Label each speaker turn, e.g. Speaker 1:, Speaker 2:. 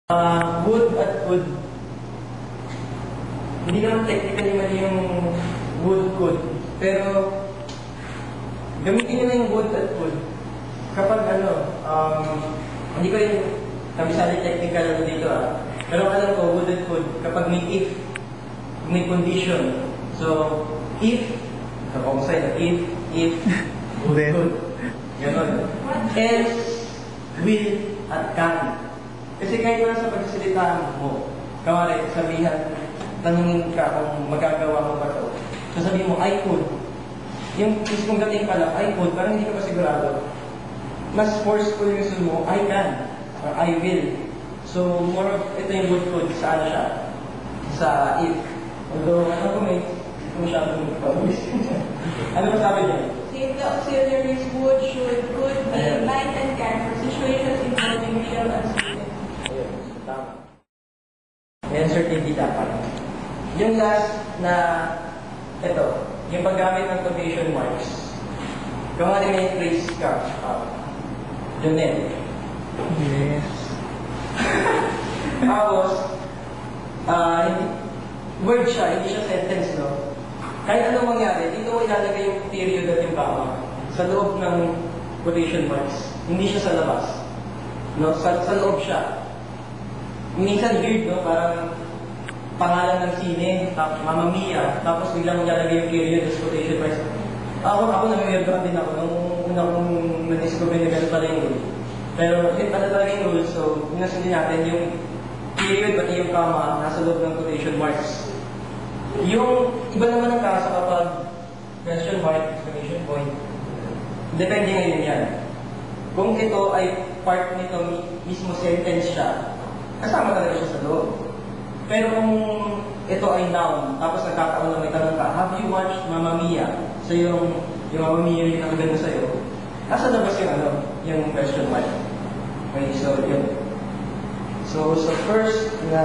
Speaker 1: Would at would. Hindi naman technically mali yung would could. Pero, gamitin nyo na yung would at would. Kapag hindi ko yung kabisali technical dito Pero alam ko, would at would, kapag may if, may condition. So, if, kapag sa'yo, if, would, could. Ganon. Else, will, at can. Kasi kahit wala sa pagsasalita mo, kawari, sabihan, tanungin ka kung magagawa mo ba ito. So sabihin mo, I could. Yung mismong dating pala, I could, parang hindi ka pa sigurado. Mas forceful yung gusto mo, I can, or I will. So more of, ito yung would could, sa ano siya? Sa if. Although, ano ko may, hindi ko masyadong pag-uwis. Ano ba sabi niya?
Speaker 2: Save the auxiliaries would, should, could, be, might, and can for situations involving real uncertainty.
Speaker 1: Tama. May uncertainty dapat. Yung last na, ito, yung paggamit ng quotation marks. Kung ano may phrase ka, Jonel.
Speaker 3: Yes.
Speaker 1: Tapos, word siya, hindi siya sentence, no? Kahit anong mangyari, dito mo ilalagay yung period at yung comma sa loob ng quotation marks. Hindi siya sa labas. No? Sa loob siya. Minsan weird, no? Parang pangalan ng sine, Mamma Mia, tapos biglang maglalagay yung period as quotation marks. Ako nami-weirdoan din ako nung una kong na-discover na gano'n pala yung rule. Pero yun pala talaga yung rule, so pinasundin natin yung period pati yung comma nasa loob ng quotation marks. Yung iba naman ang kaso kapag question mark, exclamation point, depende ngayon yan. Kung ito ay part nito mismo sentence siya, kasama talaga siya sa loob. Pero kung ito ay noun, tapos nagkataon na may tanong ka, have you watched Mamma Mia? So yung Mamma Mia yung nakaganda sa'yo, nasa labas yung question mark. Okay, so yun. So first na